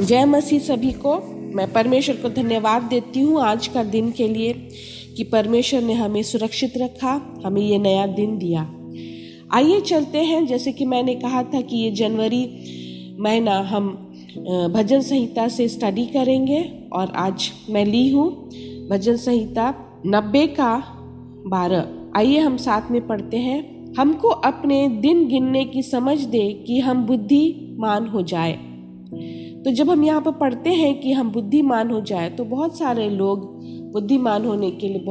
जय मसीह सभी को। मैं परमेश्वर को धन्यवाद देती हूँ आज का दिन के लिए कि परमेश्वर ने हमें सुरक्षित रखा, हमें ये नया दिन दिया। आइए चलते हैं। जैसे कि मैंने कहा था कि ये जनवरी महीना हम भजन संहिता से स्टडी करेंगे और आज मैं ली हूँ भजन संहिता 90 का 12। आइए हम साथ में पढ़ते हैं। हमको अपने दिन गिनने की समझ दे कि हम बुद्धिमान हो जाए। तो जब हम यहाँ पर पढ़ते हैं कि हम बुद्धिमान हो जाए तो बहुत सारे लोग बुद्धिमान होने के लिए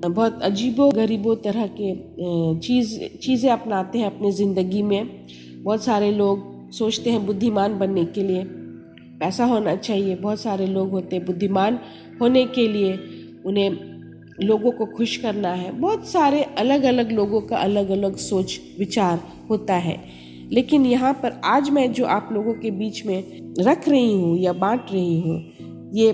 बहुत अजीबो गरीबो तरह के चीज़ें अपनाते हैं अपनी ज़िंदगी में। बहुत सारे लोग सोचते हैं बुद्धिमान बनने के लिए पैसा होना चाहिए। बहुत सारे लोग होते हैं बुद्धिमान होने के लिए उन्हें लोगों को खुश करना है। बहुत सारे अलग अलग लोगों का अलग अलग सोच विचार होता है। लेकिन यहाँ पर आज मैं जो आप लोगों के बीच में रख रही हूँ या बांट रही हूँ ये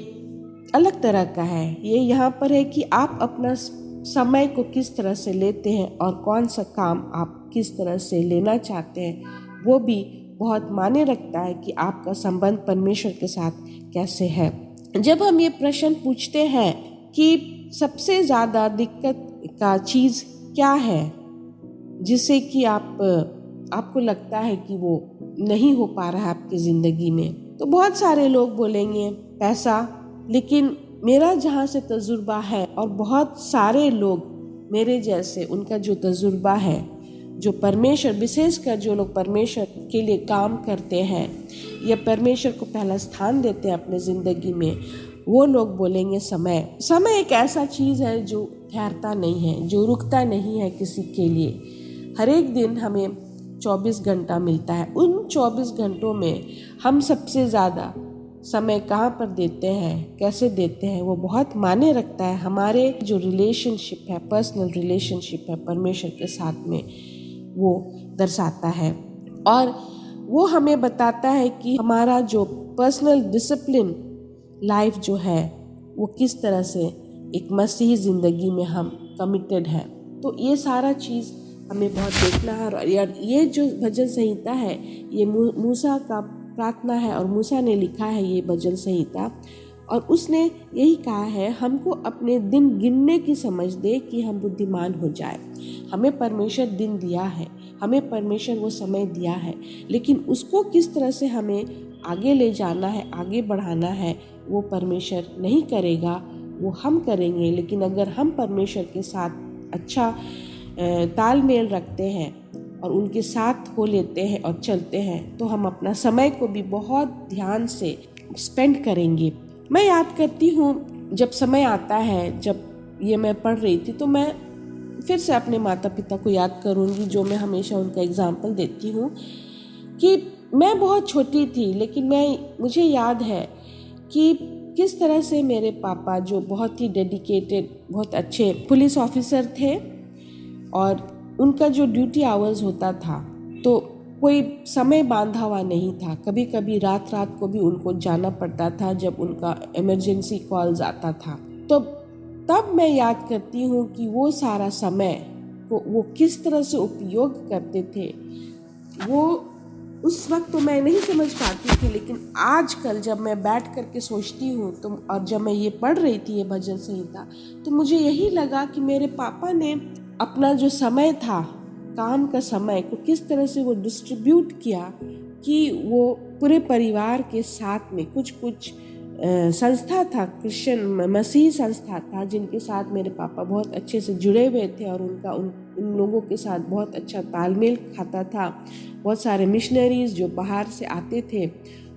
अलग तरह का है। ये यहाँ पर है कि आप अपना समय को किस तरह से लेते हैं और कौन सा काम आप किस तरह से लेना चाहते हैं। वो भी बहुत मायने रखता है कि आपका संबंध परमेश्वर के साथ कैसे है। जब हम ये प्रश्न पूछते हैं कि सबसे ज़्यादा दिक्कत का चीज़ क्या है जिससे कि आपको लगता है कि वो नहीं हो पा रहा है आपकी ज़िंदगी में, तो बहुत सारे लोग बोलेंगे पैसा। लेकिन मेरा जहाँ से तजुर्बा है और बहुत सारे लोग मेरे जैसे उनका जो तजुर्बा है, जो परमेश्वर विशेषकर जो लोग परमेश्वर के लिए काम करते हैं या परमेश्वर को पहला स्थान देते हैं अपने ज़िंदगी में, वो लोग बोलेंगे समय एक ऐसा चीज़ है जो ठहरता नहीं है, जो रुकता नहीं है किसी के लिए। हर एक दिन हमें 24 घंटा मिलता है। उन 24 घंटों में हम सबसे ज़्यादा समय कहाँ पर देते हैं, कैसे देते हैं, वो बहुत मायने रखता है। हमारे जो रिलेशनशिप है, पर्सनल रिलेशनशिप है परमेश्वर के साथ में, वो दर्शाता है और वो हमें बताता है कि हमारा जो पर्सनल डिसिप्लिन लाइफ जो है वो किस तरह से एक मसीही ज़िंदगी में हम कमिटेड है। तो ये सारा चीज़ हमें बहुत देखना है। और ये जो भजन संहिता है ये मूसा का प्रार्थना है और मूसा ने लिखा है ये भजन संहिता। और उसने यही कहा है हमको अपने दिन गिनने की समझ दे कि हम बुद्धिमान हो जाए। हमें परमेश्वर दिन दिया है, हमें परमेश्वर वो समय दिया है, लेकिन उसको किस तरह से हमें आगे ले जाना है, आगे बढ़ाना है, वो परमेश्वर नहीं करेगा, वो हम करेंगे। लेकिन अगर हम परमेश्वर के साथ अच्छा तालमेल रखते हैं और उनके साथ हो लेते हैं और चलते हैं तो हम अपना समय को भी बहुत ध्यान से स्पेंड करेंगे। मैं याद करती हूँ जब समय आता है, जब ये मैं पढ़ रही थी तो मैं फिर से अपने माता पिता को याद करूँगी, जो मैं हमेशा उनका एग्जाम्पल देती हूँ कि मैं बहुत छोटी थी लेकिन मुझे याद है कि किस तरह से मेरे पापा जो बहुत ही डेडिकेटेड, बहुत अच्छे पुलिस ऑफिसर थे और उनका जो ड्यूटी आवर्स होता था तो कोई समय बांधा हुआ नहीं था। कभी कभी रात को भी उनको जाना पड़ता था जब उनका इमरजेंसी कॉल्स आता था। तो तब मैं याद करती हूँ कि वो सारा समय को वो किस तरह से उपयोग करते थे। वो उस वक्त तो मैं नहीं समझ पाती थी, लेकिन आजकल जब मैं बैठ करके सोचती हूँ तो और जब मैं ये पढ़ रही थी ये भजन संहिता तो मुझे यही लगा कि मेरे पापा ने अपना जो समय था, काम का समय को किस तरह से वो डिस्ट्रीब्यूट किया कि वो पूरे परिवार के साथ में कुछ संस्था था, क्रिश्चियन मसीही संस्था था जिनके साथ मेरे पापा बहुत अच्छे से जुड़े हुए थे और उनका उन लोगों के साथ बहुत अच्छा तालमेल खाता था। बहुत सारे मिशनरीज जो बाहर से आते थे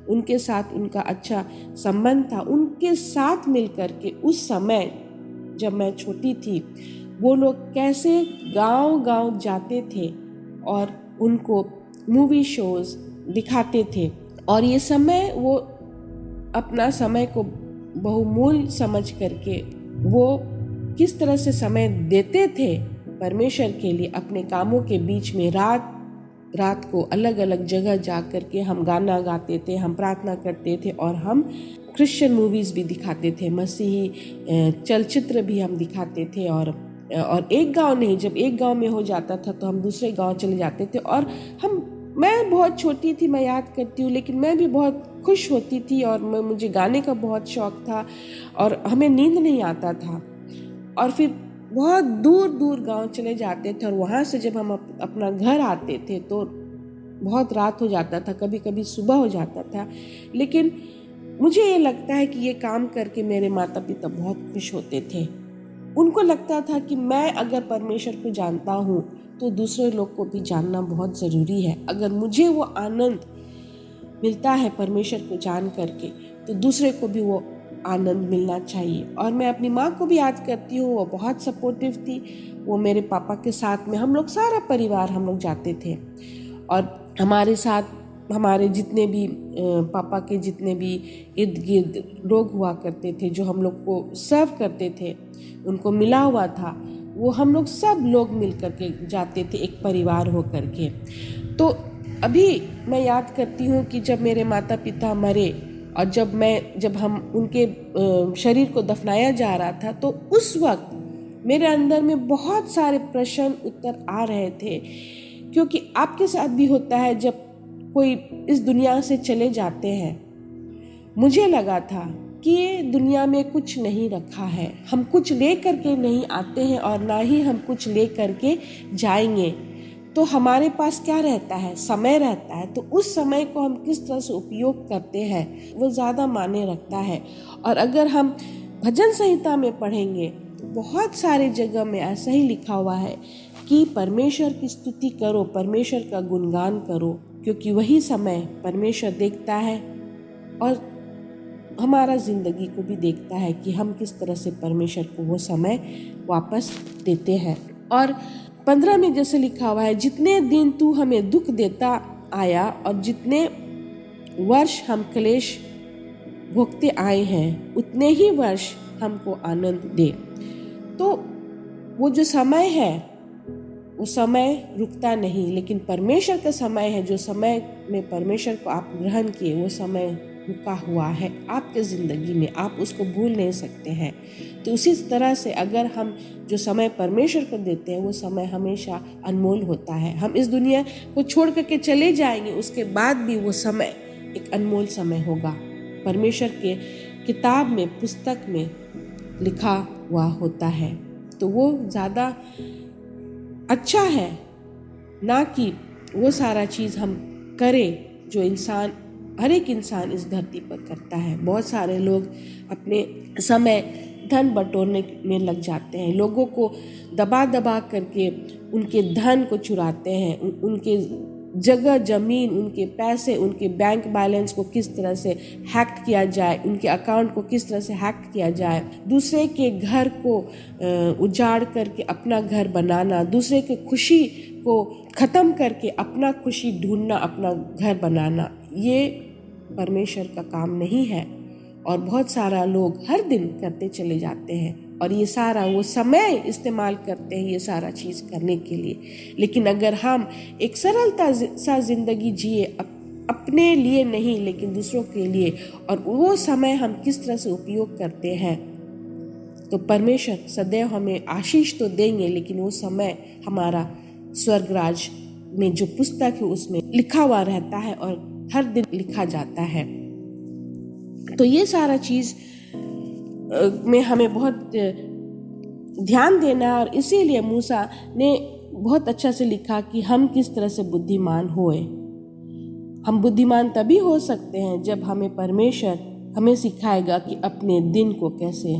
उनके साथ उनका अच्छा संबंध था। उनके साथ मिल कर के उस समय जब मैं छोटी थी वो लोग कैसे गांव जाते थे और उनको मूवी शोज दिखाते थे और ये समय वो अपना समय को बहुमूल्य समझ करके वो किस तरह से समय देते थे परमेश्वर के लिए। अपने कामों के बीच में रात को अलग अलग जगह जा कर के हम गाना गाते थे, हम प्रार्थना करते थे और हम क्रिश्चियन मूवीज़ भी दिखाते थे, मसीही चलचित्र भी हम दिखाते थे। और एक गांव नहीं, जब एक गांव में हो जाता था तो हम दूसरे गांव चले जाते थे और हम मैं बहुत छोटी थी, मैं याद करती हूँ, लेकिन मैं भी बहुत खुश होती थी और मुझे गाने का बहुत शौक़ था और हमें नींद नहीं आता था। और फिर बहुत दूर दूर गांव चले जाते थे और वहाँ से जब हम अपना घर आते थे तो बहुत रात हो जाता था, कभी कभी सुबह हो जाता था। लेकिन मुझे ये लगता है कि ये काम करके मेरे माता पिता बहुत खुश होते थे। उनको लगता था कि मैं अगर परमेश्वर को जानता हूँ तो दूसरे लोग को भी जानना बहुत ज़रूरी है। अगर मुझे वो आनंद मिलता है परमेश्वर को जान करके तो दूसरे को भी वो आनंद मिलना चाहिए। और मैं अपनी माँ को भी याद करती हूँ, वो बहुत सपोर्टिव थी। वो मेरे पापा के साथ में हम लोग सारा परिवार हम लोग जाते थे और हमारे साथ हमारे जितने भी पापा के जितने भी इर्द गिर्द लोग हुआ करते थे जो हम लोग को सर्व करते थे, उनको मिला हुआ था, वो हम लोग सब लोग मिल करके जाते थे एक परिवार हो करके। तो अभी मैं याद करती हूँ कि जब मेरे माता पिता मरे और जब हम उनके शरीर को दफनाया जा रहा था तो उस वक्त मेरे अंदर में बहुत सारे प्रश्न उत्तर आ रहे थे, क्योंकि आपके साथ भी होता है जब कोई इस दुनिया से चले जाते हैं। मुझे लगा था कि ये दुनिया में कुछ नहीं रखा है, हम कुछ ले करके नहीं आते हैं और ना ही हम कुछ ले करके जाएंगे। तो हमारे पास क्या रहता है? समय रहता है। तो उस समय को हम किस तरह से उपयोग करते हैं वो ज़्यादा मायने रखता है। और अगर हम भजन संहिता में पढ़ेंगे तो बहुत सारे जगह में ऐसा ही लिखा हुआ है कि परमेश्वर की स्तुति करो, परमेश्वर का गुणगान करो, क्योंकि वही समय परमेश्वर देखता है और हमारा ज़िंदगी को भी देखता है कि हम किस तरह से परमेश्वर को वो समय वापस देते हैं। और 15 में जैसे लिखा हुआ है, जितने दिन तू हमें दुख देता आया और जितने वर्ष हम क्लेश भोगते आए हैं उतने ही वर्ष हमको आनंद दे। तो वो जो समय है वो समय रुकता नहीं, लेकिन परमेश्वर का समय है, जो समय में परमेश्वर को आप ग्रहण किए वो समय रुका हुआ है आपके ज़िंदगी में, आप उसको भूल नहीं सकते हैं। तो उसी तरह से अगर हम जो समय परमेश्वर को देते हैं वो समय हमेशा अनमोल होता है। हम इस दुनिया को छोड़ करके चले जाएंगे, उसके बाद भी वो समय एक अनमोल समय होगा, परमेश्वर के किताब में पुस्तक में लिखा हुआ होता है। तो वो ज़्यादा अच्छा है ना कि वो सारा चीज़ हम करें जो हर एक इंसान इस धरती पर करता है। बहुत सारे लोग अपने समय धन बटोरने में लग जाते हैं, लोगों को दबा दबा करके उनके धन को चुराते हैं, उनके जगह जमीन, उनके पैसे, उनके बैंक बैलेंस को किस तरह से हैक किया जाए, उनके अकाउंट को किस तरह से हैक किया जाए, दूसरे के घर को उजाड़ करके अपना घर बनाना, दूसरे की खुशी को ख़त्म करके अपना खुशी ढूंढना, अपना घर बनाना, ये परमेश्वर का काम नहीं है। और बहुत सारा लोग हर दिन करते चले जाते हैं और ये सारा वो समय इस्तेमाल करते हैं ये सारा चीज़ करने के लिए। लेकिन अगर हम एक सरलता सा जिंदगी जिए, अपने लिए नहीं लेकिन दूसरों के लिए, और वो समय हम किस तरह से उपयोग करते हैं, तो परमेश्वर सदैव हमें आशीष तो देंगे, लेकिन वो समय हमारा स्वर्ग राज में जो पुस्तक है उसमें लिखा हुआ रहता है और हर दिन लिखा जाता है। तो ये सारा चीज़ में हमें बहुत ध्यान देना, और इसीलिए मूसा ने बहुत अच्छा से लिखा कि हम किस तरह से बुद्धिमान होए। हम बुद्धिमान तभी हो सकते हैं जब हमें परमेश्वर हमें सिखाएगा कि अपने दिन को कैसे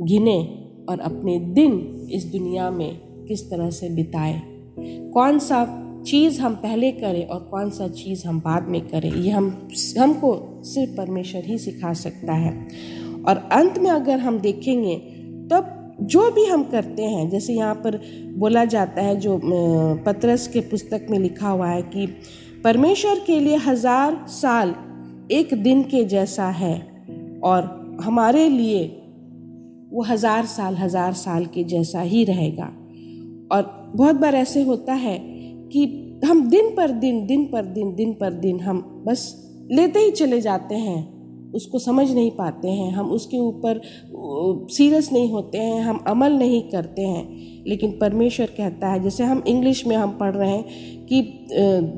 गिने और अपने दिन इस दुनिया में किस तरह से बिताए, कौन सा चीज़ हम पहले करें और कौन सा चीज़ हम बाद में करें, ये हमको सिर्फ परमेश्वर ही सिखा सकता है। और अंत में अगर हम देखेंगे तब जो भी हम करते हैं, जैसे यहाँ पर बोला जाता है, जो पतरस के पुस्तक में लिखा हुआ है कि परमेश्वर के लिए 1000 साल एक दिन के जैसा है और हमारे लिए वो 1000 साल के जैसा ही रहेगा। और बहुत बार ऐसे होता है कि हम दिन पर दिन हम बस लेते ही चले जाते हैं उसको समझ नहीं पाते हैं, हम उसके ऊपर सीरियस नहीं होते हैं, हम अमल नहीं करते हैं। लेकिन परमेश्वर कहता है, जैसे हम इंग्लिश में हम पढ़ रहे हैं कि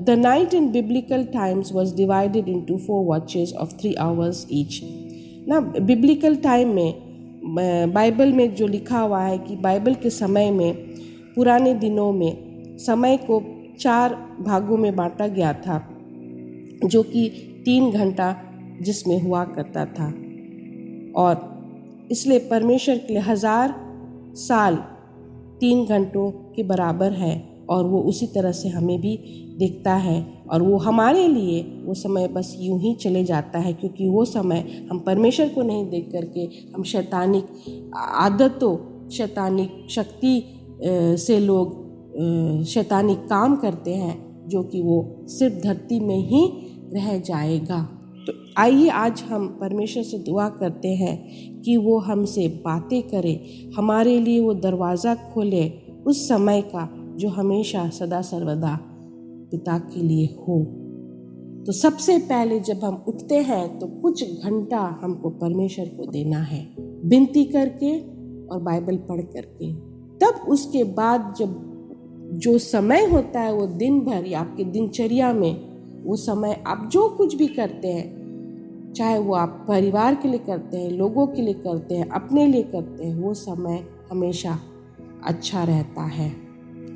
the night in biblical times was divided into 4 watches of 3 hours each. ना बिब्लिकल टाइम में बाइबल में जो लिखा हुआ है कि बाइबल के समय में, पुराने दिनों में समय को 4 भागों में बांटा गया था, जो कि 3 घंटा जिसमें हुआ करता था। और इसलिए परमेश्वर के लिए 1000 साल 3 घंटों के बराबर है, और वो उसी तरह से हमें भी देखता है। और वो हमारे लिए वो समय बस यूं ही चले जाता है, क्योंकि वो समय हम परमेश्वर को नहीं देख करके हम शैतानिक आदतों, शैतानिक शक्ति से लोग शैतानिक काम करते हैं, जो कि वो सिर्फ धरती में ही रह जाएगा। तो आइए आज हम परमेश्वर से दुआ करते हैं कि वो हमसे बातें करे, हमारे लिए वो दरवाज़ा खोले उस समय का जो हमेशा सदा सर्वदा पिता के लिए हो। तो सबसे पहले जब हम उठते हैं तो कुछ घंटा हमको परमेश्वर को देना है, विनती करके और बाइबल पढ़ करके। तब उसके बाद जब जो समय होता है वो दिन भर या आपके दिनचर्या में, वो समय आप जो कुछ भी करते हैं, चाहे वो आप परिवार के लिए करते हैं, लोगों के लिए करते हैं, अपने लिए करते हैं, वो समय हमेशा अच्छा रहता है।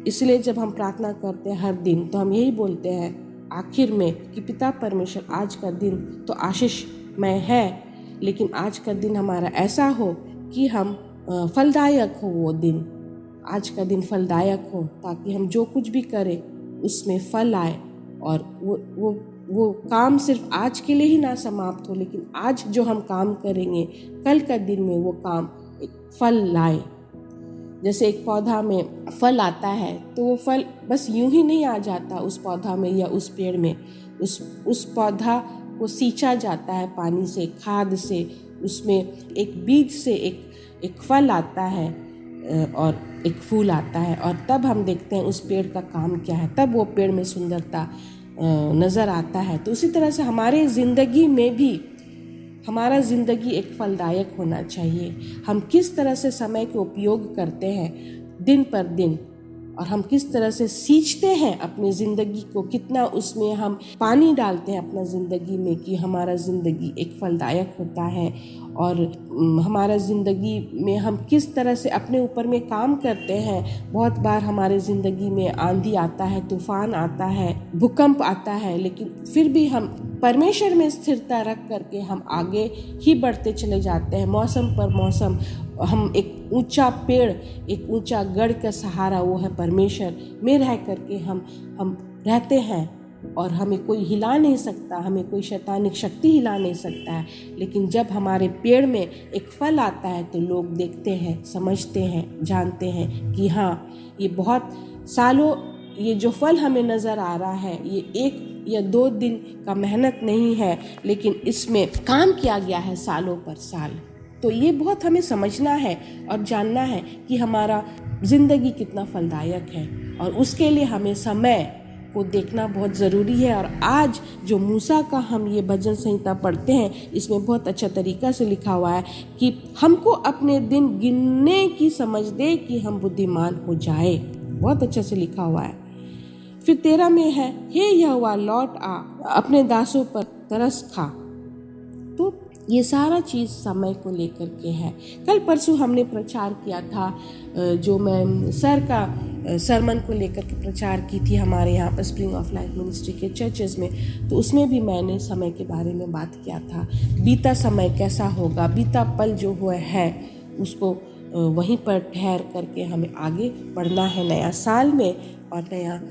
इसलिए जब हम प्रार्थना करते हैं हर दिन, तो हम यही बोलते हैं आखिर में कि पिता परमेश्वर, आज का दिन तो आशीषमय है, लेकिन आज का दिन हमारा ऐसा हो कि हम फलदायक हो, वो दिन आज का दिन फलदायक हो, ताकि हम जो कुछ भी करें उसमें फल आए, और वो काम सिर्फ आज के लिए ही ना समाप्त हो, लेकिन आज जो हम काम करेंगे कल का दिन में वो काम एक फल लाए। जैसे एक पौधा में फल आता है तो वो फल बस यूं ही नहीं आ जाता उस पौधा में या उस पेड़ में, उस पौधा को सींचा जाता है पानी से, खाद से, उसमें एक बीज से एक फल आता है और एक फूल आता है, और तब हम देखते हैं उस पेड़ का काम क्या है, तब वो पेड़ में सुंदरता नज़र आता है। तो उसी तरह से हमारे ज़िंदगी में भी हमारा ज़िंदगी एक फलदायक होना चाहिए। हम किस तरह से समय के उपयोग करते हैं दिन पर दिन, और हम किस तरह से सींचते हैं अपनी ज़िंदगी को, कितना उसमें हम पानी डालते हैं अपना ज़िंदगी में कि हमारा ज़िंदगी एक फलदायक होता है। और हमारा ज़िंदगी में हम किस तरह से अपने ऊपर में काम करते हैं। बहुत बार हमारे ज़िंदगी में आंधी आता है, तूफान आता है, भूकंप आता है, लेकिन फिर भी हम परमेश्वर में स्थिरता रख करके हम आगे ही बढ़ते चले जाते हैं। मौसम पर मौसम हम एक ऊंचा पेड़, एक ऊंचा गढ़ का सहारा वो है परमेश्वर में रह करके हम रहते हैं, और हमें कोई हिला नहीं सकता, हमें कोई शैतानिक शक्ति हिला नहीं सकता है। लेकिन जब हमारे पेड़ में एक फल आता है तो लोग देखते हैं, समझते हैं, जानते हैं कि हाँ, ये बहुत सालों ये जो फल हमें नज़र आ रहा है ये 1 या 2 दिन का मेहनत नहीं है, लेकिन इसमें काम किया गया है सालों पर साल। तो ये बहुत हमें समझना है और जानना है कि हमारा ज़िंदगी कितना फलदायक है, और उसके लिए हमें समय को देखना बहुत ज़रूरी है। और आज जो मूसा का हम ये भजन संहिता पढ़ते हैं, इसमें बहुत अच्छा तरीका से लिखा हुआ है कि हमको अपने दिन गिनने की समझ दे कि हम बुद्धिमान हो जाए। बहुत अच्छे से लिखा हुआ है। फिर 13 में है, हे यहोवा लौट आ, अपने दासों पर तरस खा। तो ये सारा चीज़ समय को लेकर के है। कल परसों हमने प्रचार किया था, जो मैं सर का सरमन को लेकर के प्रचार की थी हमारे यहाँ पर स्प्रिंग ऑफ लाइफ मिनिस्ट्री के चर्चेज़ में, तो उसमें भी मैंने समय के बारे में बात किया था। बीता समय कैसा होगा, बीता पल जो हुआ है उसको वहीं पर ठहर करके हमें आगे बढ़ना है नया साल में, और नया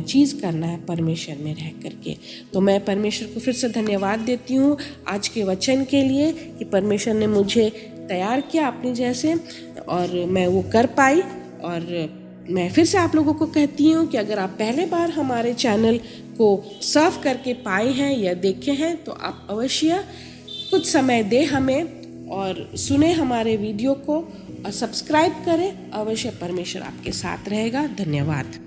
चीज़ करना है परमेश्वर में रह करके। तो मैं परमेश्वर को फिर से धन्यवाद देती हूँ आज के वचन के लिए कि परमेश्वर ने मुझे तैयार किया अपने जैसे, और मैं वो कर पाई। और मैं फिर से आप लोगों को कहती हूँ कि अगर आप पहले बार हमारे चैनल को सर्व करके पाए हैं या देखे हैं, तो आप अवश्य कुछ समय दें हमें और सुने हमारे वीडियो को और सब्सक्राइब करें। अवश्य परमेश्वर आपके साथ रहेगा। धन्यवाद।